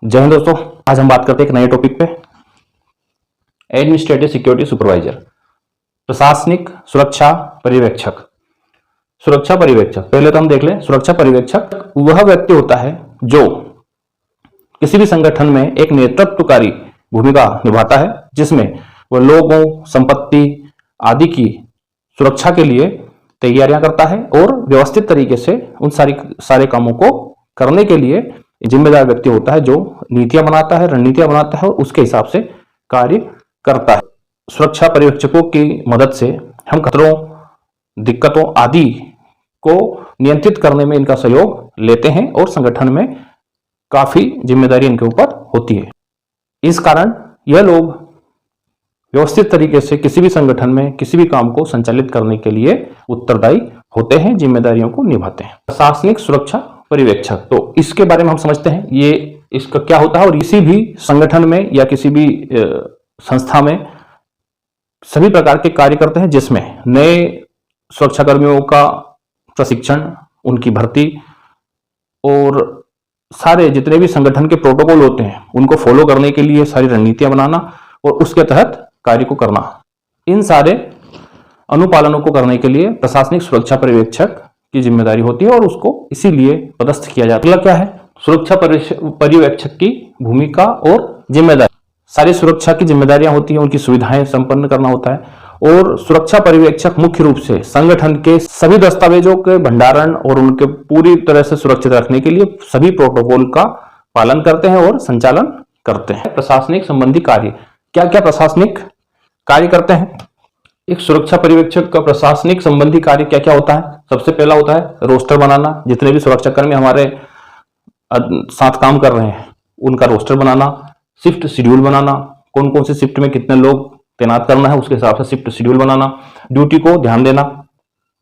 जय हिंद दोस्तों। आज हम बात करते हैं एक नए टॉपिक पे, एडमिनिस्ट्रेटिव सिक्योरिटी सुपरवाइजर, प्रशासनिक सुरक्षा पर्यवेक्षक। सुरक्षा पर्यवेक्षक पहले तो हम देख लें। सुरक्षा पर्यवेक्षक वह व्यक्ति होता है जो किसी भी संगठन में एक नेतृत्वकारी भूमिका निभाता है, जिसमें वह लोगों, संपत्ति आदि की सुरक्षा के लिए तैयारियां करता है और व्यवस्थित तरीके से उन सारे कामों को करने के लिए जिम्मेदार व्यक्ति होता है, जो नीतियां बनाता है, रणनीतियां बनाता है और उसके हिसाब से कार्य करता है। सुरक्षा पर्यवेक्षकों की मदद से हम खतरों, दिक्कतों आदि को नियंत्रित करने में इनका सहयोग लेते हैं और संगठन में काफी जिम्मेदारी इनके ऊपर होती है। इस कारण यह लोग व्यवस्थित तरीके से किसी भी संगठन में किसी भी काम को संचालित करने के लिए उत्तरदायी होते हैं, जिम्मेदारियों को निभाते हैं। प्रशासनिक सुरक्षा पर्यवेक्षक, तो इसके बारे में हम समझते हैं ये इसका क्या होता है। और किसी भी संगठन में या किसी भी संस्था में सभी प्रकार के कार्य करते हैं, जिसमें नए सुरक्षाकर्मियों का प्रशिक्षण, उनकी भर्ती और सारे जितने भी संगठन के प्रोटोकॉल होते हैं उनको फॉलो करने के लिए सारी रणनीतियां बनाना और उसके तहत कार्य को करना, इन सारे अनुपालनों को करने के लिए प्रशासनिक सुरक्षा पर्यवेक्षक की जिम्मेदारी होती है और उसको इसीलिए पदस्थ किया जाता है। क्या है सुरक्षा पर्यवेक्षक की भूमिका और जिम्मेदारी? सारी सुरक्षा की जिम्मेदारियां होती है, उनकी सुविधाएं संपन्न करना होता है। और सुरक्षा पर्यवेक्षक मुख्य रूप से संगठन के सभी दस्तावेजों के भंडारण और उनके पूरी तरह से सुरक्षित रखने के लिए सभी प्रोटोकॉल का पालन करते हैं और संचालन करते हैं। प्रशासनिक संबंधी कार्य, क्या क्या प्रशासनिक कार्य करते हैं? एक सुरक्षा पर्यवेक्षक का प्रशासनिक संबंधी कार्य क्या क्या होता है? सबसे पहला होता है रोस्टर बनाना। जितने भी सुरक्षाकर्मी हमारे साथ काम कर रहे हैं उनका रोस्टर बनाना, शिफ्ट शेड्यूल बनाना, कौन कौन सी शिफ्ट में कितने लोग तैनात करना है उसके हिसाब से शिफ्ट शेड्यूल बनाना, ड्यूटी को ध्यान देना,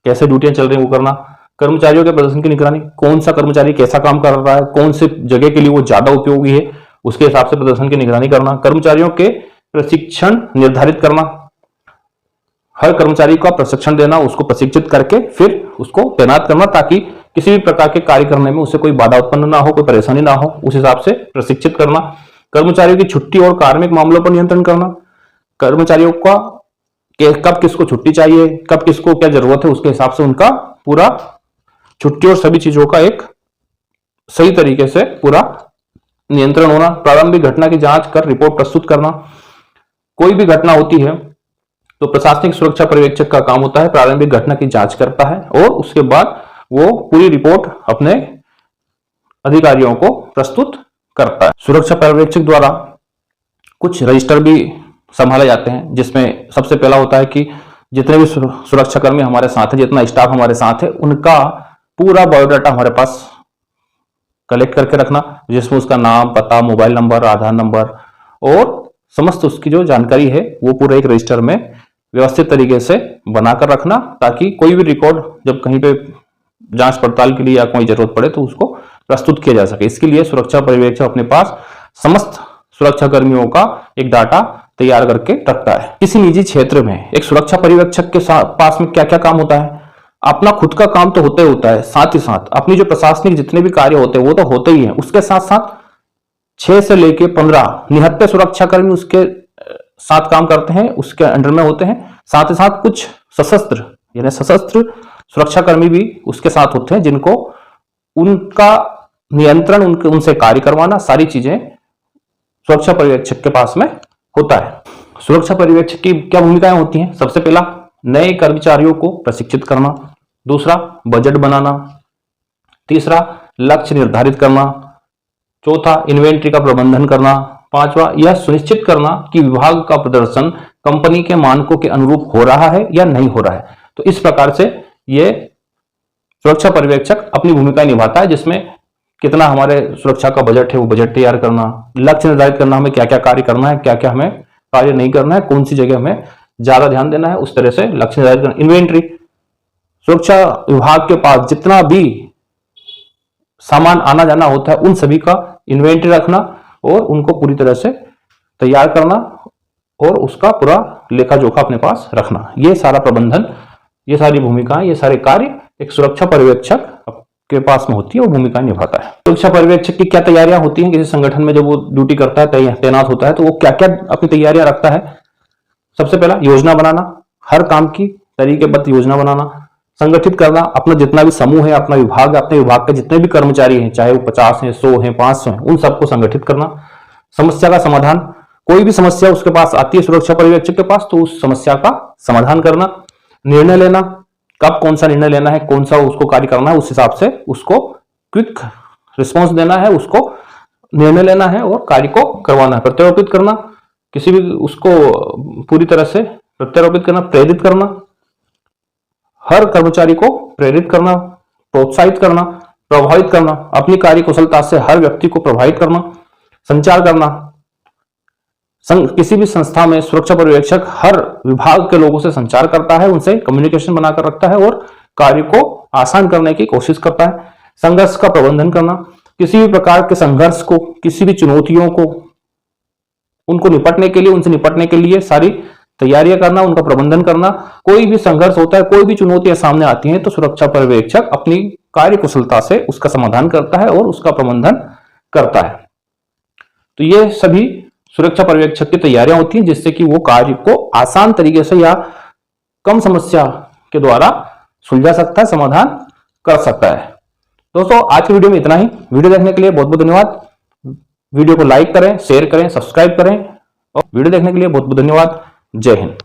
कैसे ड्यूटियां चल रही है वो करना, कर्मचारियों के प्रदर्शन की निगरानी, कौन सा कर्मचारी कैसा काम कर रहा है, कौन से जगह के लिए वो ज्यादा उपयोगी है उसके हिसाब से प्रदर्शन की निगरानी करना, कर्मचारियों के प्रशिक्षण निर्धारित करना, हर कर्मचारी का प्रशिक्षण देना, उसको प्रशिक्षित करके फिर उसको तैनात करना ताकि किसी भी प्रकार के कार्य करने में उसे कोई बाधा उत्पन्न ना हो, कोई परेशानी ना हो, उस हिसाब से प्रशिक्षित करना, कर्मचारियों की छुट्टी और कार्मिक मामलों पर नियंत्रण करना, कर्मचारियों का कब किसको छुट्टी चाहिए, कब किसको क्या जरूरत है, उसके हिसाब से उनका पूरा छुट्टी और सभी चीजों का एक सही तरीके से पूरा नियंत्रण होना, प्रारंभिक घटना की जांच कर रिपोर्ट प्रस्तुत करना। कोई भी घटना होती है तो प्रशासनिक सुरक्षा पर्यवेक्षक का काम होता है प्रारंभिक घटना की जांच करता है और उसके बाद वो पूरी रिपोर्ट अपने अधिकारियों को प्रस्तुत करता है। सुरक्षा पर्यवेक्षक द्वारा कुछ रजिस्टर भी संभाले जाते हैं, जिसमें सबसे पहला होता है कि जितने भी सुरक्षाकर्मी हमारे साथ है, जितना स्टाफ हमारे साथ है, उनका पूरा बायोडाटा हमारे पास कलेक्ट करके रखना, जिसमें उसका नाम, पता, मोबाइल नंबर, आधार नंबर और समस्त उसकी जो जानकारी है वो पूरे एक रजिस्टर में व्यवस्थित तरीके से बनाकर रखना, ताकि कोई भी रिकॉर्ड जब कहीं पे जांच पड़ताल के लिए या कोई जरूरत पड़े तो उसको प्रस्तुत किया जा सके। इसके लिए सुरक्षा पर्यवेक्षक अपने पास समस्त सुरक्षा कर्मियों का एक डाटा तैयार करके रखता है। किसी निजी क्षेत्र में एक सुरक्षा पर्यवेक्षक के पास में क्या क्या काम होता है? अपना खुद का काम तो होता ही होता है, साथ ही साथ अपनी जो प्रशासनिक जितने भी कार्य होते हैं वो तो होते ही हैं, उसके साथ साथ 6 से लेकर 15 निहत्तर सुरक्षाकर्मी उसके साथ काम करते हैं, उसके अंडर में होते हैं। साथ ही साथ कुछ सशस्त्र यानी सशस्त्र सुरक्षाकर्मी भी उसके साथ होते हैं, जिनको उनका नियंत्रण, उनसे कार्य करवाना, सारी चीजें सुरक्षा पर्यवेक्षक के पास में होता है। सुरक्षा पर्यवेक्षक की क्या भूमिकाएं होती हैं? सबसे पहला नए कर्मचारियों को प्रशिक्षित करना, दूसरा बजट बनाना, तीसरा लक्ष्य निर्धारित करना, चौथा इन्वेंट्री का प्रबंधन करना, पांचवा यह सुनिश्चित करना कि विभाग का प्रदर्शन कंपनी के मानकों के अनुरूप हो रहा है या नहीं हो रहा है। तो इस प्रकार से यह सुरक्षा पर्यवेक्षक अपनी भूमिका निभाता है, जिसमें कितना हमारे सुरक्षा का बजट है वो बजट तैयार करना, लक्ष्य निर्धारित करना, हमें क्या क्या कार्य करना है, क्या क्या हमें कार्य नहीं करना है, कौन सी जगह हमें ज्यादा ध्यान देना है, उस तरह से लक्ष्य निर्धारित करना। इन्वेंट्री, सुरक्षा विभाग के पास जितना भी सामान आना जाना होता है उन सभी का इन्वेंट्री रखना और उनको पूरी तरह से तैयार करना और उसका पूरा लेखा जोखा अपने पास रखना। ये सारा प्रबंधन, ये सारी भूमिकाएं, ये सारे कार्य एक सुरक्षा पर्यवेक्षक के पास में होती है, वो भूमिका निभाता है। सुरक्षा पर्यवेक्षक की क्या तैयारियां होती हैं किसी संगठन में जब वो ड्यूटी करता है, तैनात होता है, तो वो क्या क्या अपनी तैयारियां रखता है। सबसे पहला योजना बनाना, हर काम की तरीकेबद्ध योजना बनाना, संगठित करना, अपना जितना भी समूह है, अपना विभाग है, अपने विभाग के जितने भी कर्मचारी हैं, चाहे वो 50 हैं, 100 हैं, 500 हैं, उन सबको संगठित करना। समस्या का समाधान, कोई भी समस्या उसके पास आती है सुरक्षा पर्यवेक्षक के पास, तो उस समस्या का समाधान करना। निर्णय लेना, कब कौन सा निर्णय लेना है, कौन सा उसको कार्य करना है, उस हिसाब से उसको क्विक रिस्पॉन्स देना है, उसको निर्णय लेना है और कार्य को करवाना है। प्रत्यारोपित करना, किसी भी उसको पूरी तरह से प्रत्यारोपित करना, प्रेरित करना, हर कर्मचारी को प्रेरित करना, प्रोत्साहित करना, प्रभावित करना, अपनी कार्य कुशलता से हर व्यक्ति को प्रभावित करना, संचार करना। किसी भी संस्था में सुरक्षा पर्यवेक्षक हर विभाग के लोगों से संचार करता है, उनसे कम्युनिकेशन बनाकर रखता है और कार्य को आसान करने की कोशिश करता है। संघर्ष का प्रबंधन करना, किसी भी प्रकार के संघर्ष को, किसी भी चुनौतियों को, उनको निपटने के लिए, उनसे निपटने के लिए सारी तैयारियां करना, उनका प्रबंधन करना। कोई भी संघर्ष होता है, कोई भी चुनौतियां सामने आती हैं, तो सुरक्षा पर्यवेक्षक अपनी कार्य कुशलता से उसका समाधान करता है और उसका प्रबंधन करता है। तो ये सभी सुरक्षा पर्यवेक्षक की तैयारियां होती हैं, जिससे कि वो कार्य को आसान तरीके से या कम समस्या के द्वारा सुलझा सकता है, समाधान कर सकता है। दोस्तों, आज की वीडियो में इतना ही। वीडियो देखने के लिए बहुत बहुत धन्यवाद। वीडियो को लाइक करें, शेयर करें, सब्सक्राइब करें और वीडियो देखने के लिए बहुत बहुत धन्यवाद। जय हिंद।